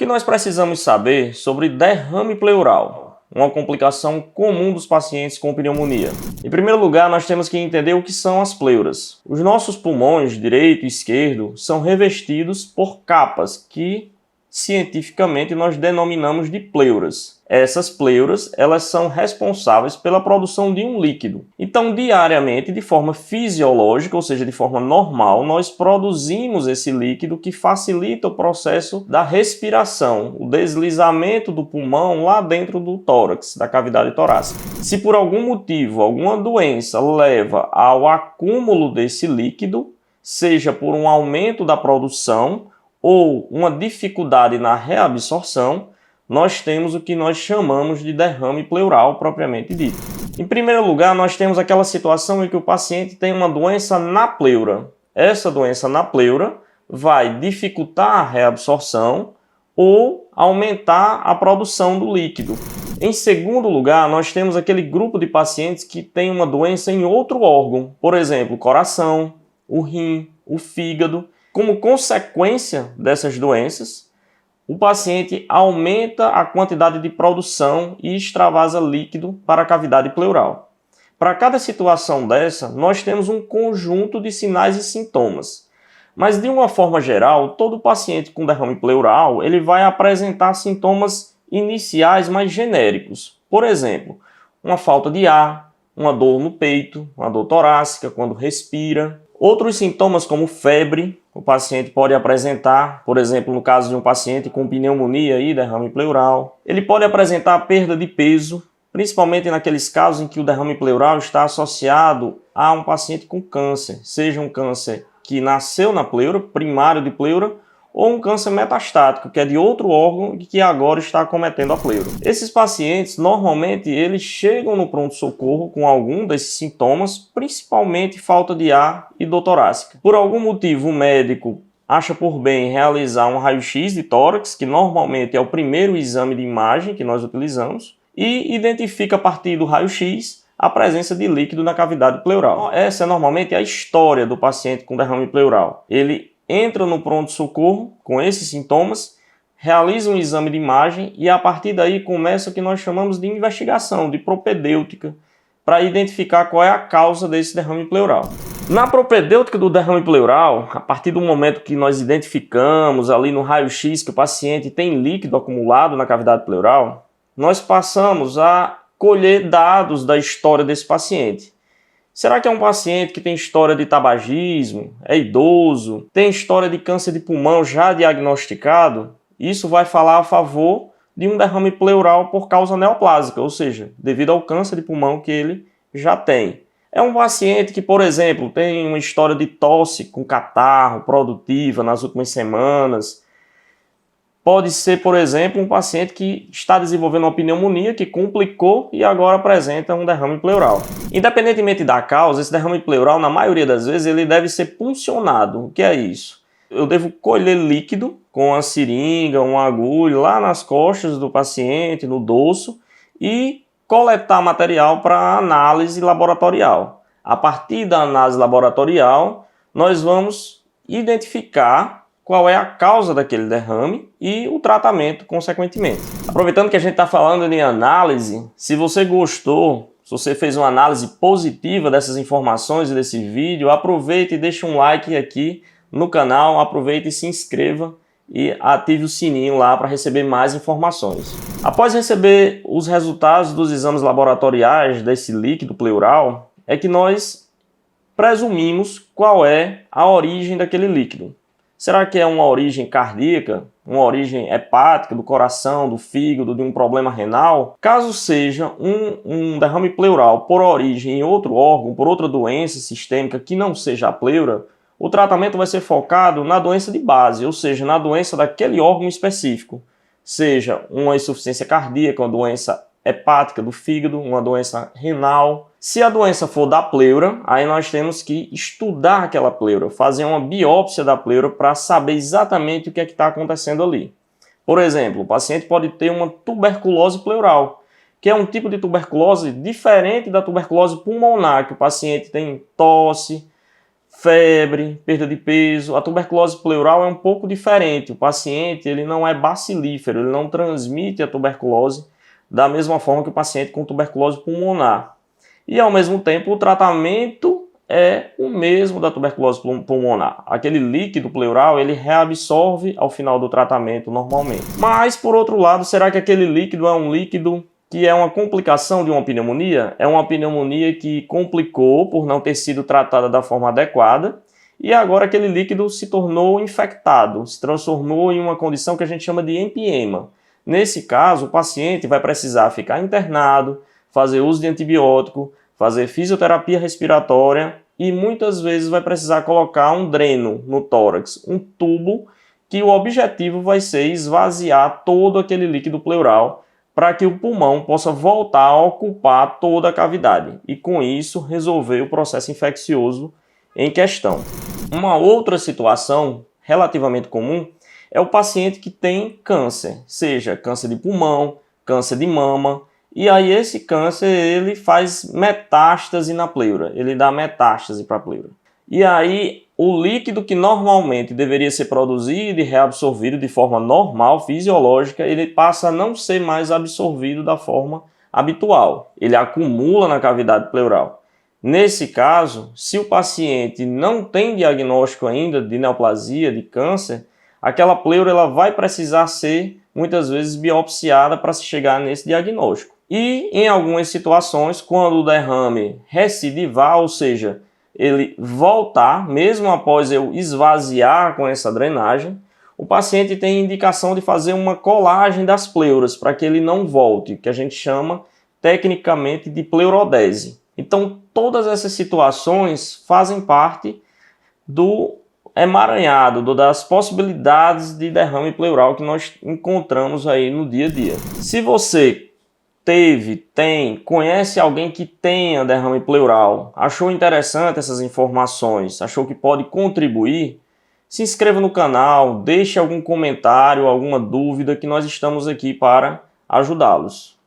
que nós precisamos saber sobre derrame pleural, uma complicação comum dos pacientes com pneumonia? Em primeiro lugar, nós temos que entender o que são as pleuras. Os nossos pulmões, direito e esquerdo, são revestidos por capas que, cientificamente, nós denominamos de pleuras. Essas pleuras, elas são responsáveis pela produção de um líquido. Então, diariamente, de forma fisiológica, ou seja, de forma normal, nós produzimos esse líquido que facilita o processo da respiração, o deslizamento do pulmão lá dentro do tórax, da cavidade torácica. Se por algum motivo, alguma doença leva ao acúmulo desse líquido, seja por um aumento da produção ou uma dificuldade na reabsorção, nós temos o que nós chamamos de derrame pleural propriamente dito. Em primeiro lugar, nós temos aquela situação em que o paciente tem uma doença na pleura. Essa doença na pleura vai dificultar a reabsorção ou aumentar a produção do líquido. Em segundo lugar, nós temos aquele grupo de pacientes que tem uma doença em outro órgão, por exemplo, o coração, o rim, o fígado. Como consequência dessas doenças, o paciente aumenta a quantidade de produção e extravasa líquido para a cavidade pleural. Para cada situação dessa, nós temos um conjunto de sinais e sintomas. Mas de uma forma geral, todo paciente com derrame pleural ele vai apresentar sintomas iniciais mais genéricos. Por exemplo, uma falta de ar, uma dor no peito, uma dor torácica quando respira. Outros sintomas como febre, o paciente pode apresentar, por exemplo, no caso de um paciente com pneumonia e derrame pleural. Ele pode apresentar perda de peso, principalmente naqueles casos em que o derrame pleural está associado a um paciente com câncer, seja um câncer que nasceu na pleura, primário de pleura, ou um câncer metastático, que é de outro órgão e que agora está acometendo a pleura. Esses pacientes, normalmente, eles chegam no pronto-socorro com algum desses sintomas, principalmente falta de ar e dor torácica. Por algum motivo, o médico acha por bem realizar um raio-x de tórax, que normalmente é o primeiro exame de imagem que nós utilizamos, e identifica a partir do raio-x a presença de líquido na cavidade pleural. Essa é normalmente a história do paciente com derrame pleural. Ele entra no pronto-socorro com esses sintomas, realiza um exame de imagem e a partir daí começa o que nós chamamos de investigação, de propedêutica, para identificar qual é a causa desse derrame pleural. Na propedêutica do derrame pleural, a partir do momento que nós identificamos ali no raio-x que o paciente tem líquido acumulado na cavidade pleural, nós passamos a colher dados da história desse paciente. Será que é um paciente que tem história de tabagismo, é idoso, tem história de câncer de pulmão já diagnosticado? Isso vai falar a favor de um derrame pleural por causa neoplásica, ou seja, devido ao câncer de pulmão que ele já tem. É um paciente que, por exemplo, tem uma história de tosse com catarro produtiva nas últimas semanas. Pode ser, por exemplo, um paciente que está desenvolvendo uma pneumonia que complicou e agora apresenta um derrame pleural. Independentemente da causa, esse derrame pleural, na maioria das vezes, ele deve ser puncionado. O que é isso? Eu devo colher líquido com uma seringa, uma agulha lá nas costas do paciente, no dorso, e coletar material para análise laboratorial. A partir da análise laboratorial, nós vamos identificar qual é a causa daquele derrame e o tratamento consequentemente. Aproveitando que a gente está falando de análise, se você gostou, se você fez uma análise positiva dessas informações e desse vídeo, aproveite e deixe um like aqui no canal, aproveite e se inscreva e ative o sininho lá para receber mais informações. Após receber os resultados dos exames laboratoriais desse líquido pleural, é que nós presumimos qual é a origem daquele líquido. Será que é uma origem cardíaca, uma origem hepática, do coração, do fígado, de um problema renal? Caso seja um derrame pleural por origem em outro órgão, por outra doença sistêmica que não seja a pleura, o tratamento vai ser focado na doença de base, ou seja, na doença daquele órgão específico. Seja uma insuficiência cardíaca, uma doença hepática do fígado, uma doença renal. Se a doença for da pleura, aí nós temos que estudar aquela pleura, fazer uma biópsia da pleura para saber exatamente o que é que está acontecendo ali. Por exemplo, o paciente pode ter uma tuberculose pleural, que é um tipo de tuberculose diferente da tuberculose pulmonar, que o paciente tem tosse, febre, perda de peso. A tuberculose pleural é um pouco diferente. O paciente ele não é bacilífero, ele não transmite a tuberculose da mesma forma que o paciente com tuberculose pulmonar. E ao mesmo tempo o tratamento é o mesmo da tuberculose pulmonar. Aquele líquido pleural ele reabsorve ao final do tratamento normalmente. Mas por outro lado, será que aquele líquido é um líquido que é uma complicação de uma pneumonia? É uma pneumonia que complicou por não ter sido tratada da forma adequada e agora aquele líquido se tornou infectado, se transformou em uma condição que a gente chama de empiema. Nesse caso, o paciente vai precisar ficar internado, fazer uso de antibiótico, fazer fisioterapia respiratória e muitas vezes vai precisar colocar um dreno no tórax, um tubo que o objetivo vai ser esvaziar todo aquele líquido pleural para que o pulmão possa voltar a ocupar toda a cavidade e, com isso, resolver o processo infeccioso em questão. Uma outra situação relativamente comum é o paciente que tem câncer, seja câncer de pulmão, câncer de mama, e aí esse câncer ele faz metástase na pleura, ele dá metástase para a pleura. E aí o líquido que normalmente deveria ser produzido e reabsorvido de forma normal, fisiológica, ele passa a não ser mais absorvido da forma habitual. Ele acumula na cavidade pleural. Nesse caso, se o paciente não tem diagnóstico ainda de neoplasia, de câncer, aquela pleura ela vai precisar ser muitas vezes biopsiada para se chegar nesse diagnóstico. E em algumas situações, quando o derrame recidivar, ou seja, ele voltar, mesmo após eu esvaziar com essa drenagem, o paciente tem indicação de fazer uma colagem das pleuras para que ele não volte, que a gente chama tecnicamente de pleurodese. Então, todas essas situações fazem parte do emaranhado, das possibilidades de derrame pleural que nós encontramos aí no dia a dia. Se você conhece alguém que tenha derrame pleural, achou interessante essas informações, achou que pode contribuir, se inscreva no canal, deixe algum comentário, alguma dúvida que nós estamos aqui para ajudá-los.